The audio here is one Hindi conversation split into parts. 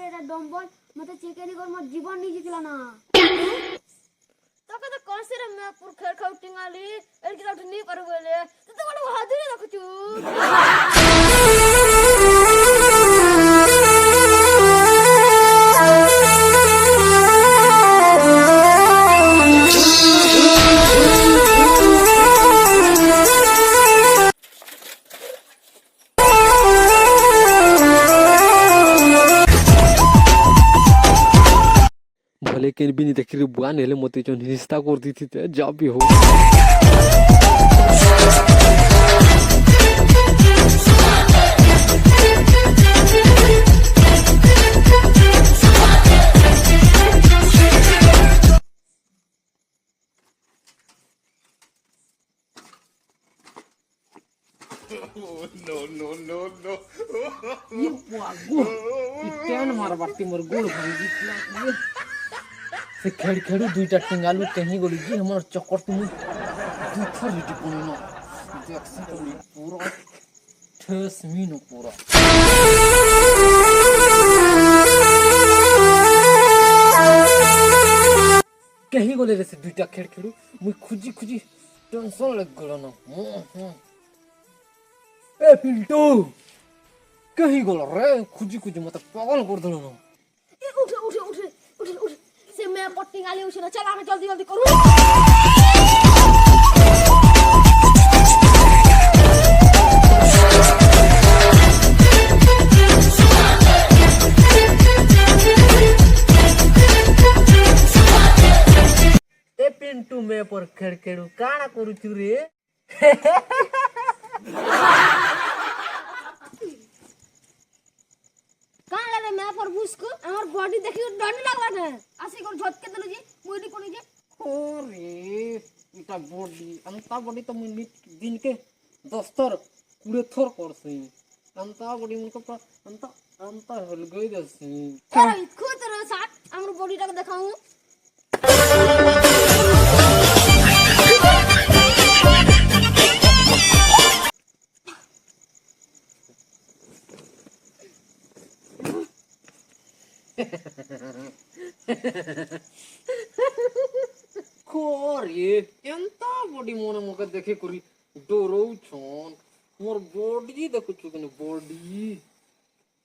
এটা ডম্বল মতে চিকেনি কর মোর জীবন নিয়ে জিতলা না তোকে তো কনসিরে মে পুর খেল খাউ টিঙ্গালি এর কি তো নি পারু বলে তুই তো বড় হাদুরি রাখছু लेकिन भी नहीं देख रही बुआ नेले मोती जो रिश्ता कर दी थी जब भी हो No, no, no, no. ये बुआ गो इतने मार बाटी मोर गोड़ भांगी से खेड़ खेड़ू दुईटा टिंगालू कहीं गोली जी हमर चक्कर तुम दुथर रिटी कोनो देखसी तो पूरा ठेस मीनो पूरा कहीं गोले रे से दुईटा खेड़ खेड़ू मुई खुजी खुजी टेंशन लग गलो ना ए पिंटू कहीं गोल रे खुजी खुजी मत पागल कर दलो ना उठ उठ उठ उठ उठ से मैं पट्टी गाली उसे ना चला मैं जल्दी जल्दी करूं ए पिंटू मैं पर खेड़खेड़ू काना करू छु रे कान ले मैं पर बुसको हमर बॉडी देखि डर नहीं लागला ने आसी कोन झटके देलु जी मुइडी कोनी जे ओरे इटा बॉडी अंता बॉडी तो मुई दिन के 10 थर 20 थर करसी अंता बॉडी मुको अंता अंता हल गई दसी अरे खुद रे साथ हमर बॉडी टा देखाऊ कोरे एंता बॉडी मोने मके देखे करी डोरौ छन मोर बॉडी देखु छु कने बॉडी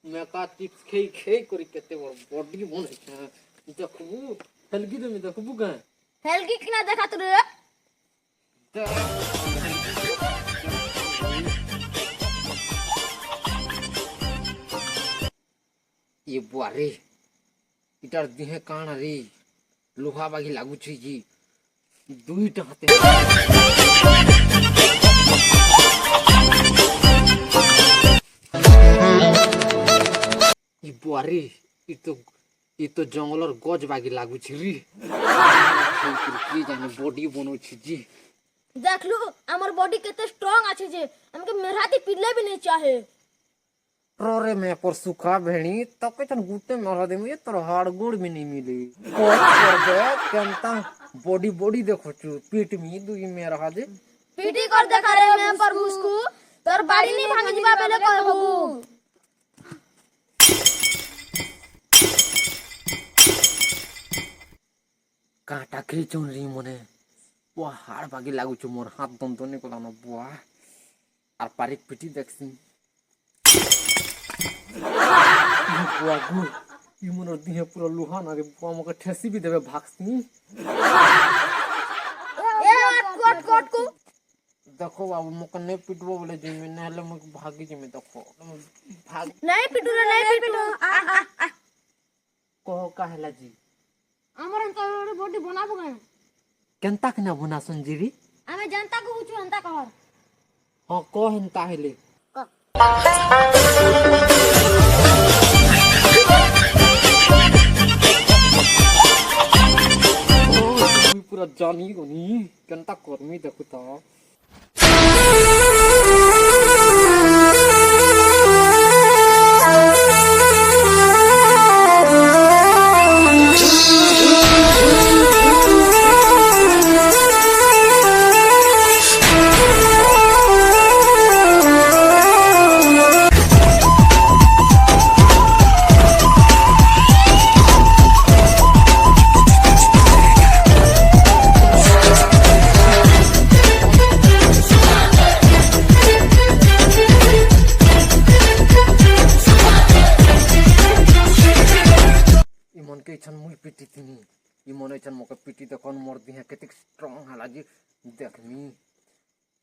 मैं का चिप्स खेई खेई करी केते बड़ बॉडी बने छ देखबू हलगी दे में देखबू गा हेलगी किना देखा तू रे ये बुआरे इटार देहे काना रे लोहा बागी लागू छी जी दुईटा हाथे ये बुआरे इ तो जंगलर गज बागी लागू छी रे की जाने बॉडी बनो छी जी देख लू हमर बॉडी केते स्ट्रांग आछे जे हमके मेहराती पिल्ले भी नहीं चाहे रोरे में पर सुखा भेणी तो कचन गुटे मारा दे मुझे तोर हाड़ गोड़ भी नहीं मिली कोच कर दे केनता बॉडी बॉडी देखो छु पीठ में दुई में रहा दे पीटी कर देखा रे मैं पर मुस्कू तोर बाड़ी नहीं भांग जीवा पहले कहबू काटा के चोन री मने वो हाड़ बागी लागु छु मोर हाथ दम तो निकला न बुआ और पारिक पीटी देखसी बुआ गु ई मोर दिहे पूरा लोहा ना रे बुआ मके ठेसी भी देबे भागसी ए कोट कोट को देखो बाबू मके नहीं पिटबो बोले जे में नहले मके भागी जे में देखो भाग नहीं पिटू रे नहीं पिटू आ कहो काहेला जी हमर तो बॉडी बनाबो गए केनता के ना बना संजीरी हमें जनता को पूछू अंता कहर हां कहन काहेले पूरा जानी कोनी केनता कर्मी देखुता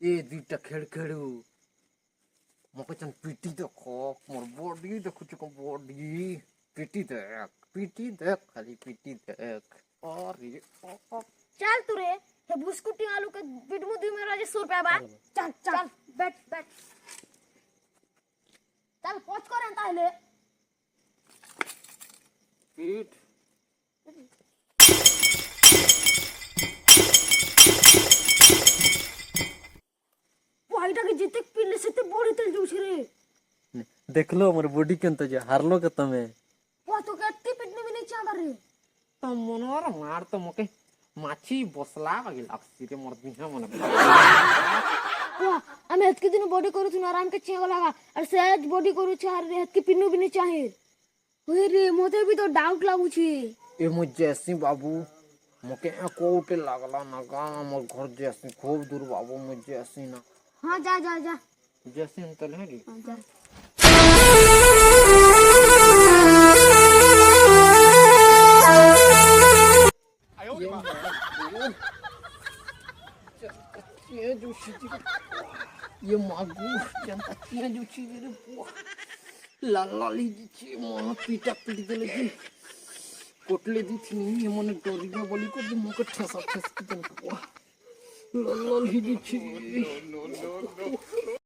ए दुईटा खेड़ खेड़ू मके चन पीटी देखो मोर बॉडी देखु चुको बॉडी पीटी देख खाली पीटी देख अरे चल तू रे हे बुस्कुटी आलू के पिटमु दी में राजे 100 रुपया बा चल चल बैठ बैठ चल पहुंच कर अंता ले पीट पॉइंट के जिते पिले से ते बॉडी तेल जुछ रे देखलो हमर बॉडी केंत जे हारलो के तमे वो तो कत्ती पिटने भी नहीं चाह रे तो मनोर मार तो मके माछी बसला बागी लागसी रे मोर दिहा मन वाह हमें हत के दिन बॉडी करू थु आराम के चेंगो लगा और सहज बॉडी करू छ रे हत के पिन्नु भी नहीं चाहे ओए रे मोते भी तो डाउट लागू छी ए मु जैसी बाबू मके कोटे लागला ना गा मोर घर जैसी खूब दूर बाबू मु जैसी ना हां जा जा जा जैसी हम तले रे हाँ, जा ये मागू जनता किया जो चीज रे बुआ लाला ली जी मन पीटा पीट देले जी कोटले दी थी ये मन डोरीगा बोली को जी मके ठसा ठस की जन बुआ लाला ली जी no, no, no.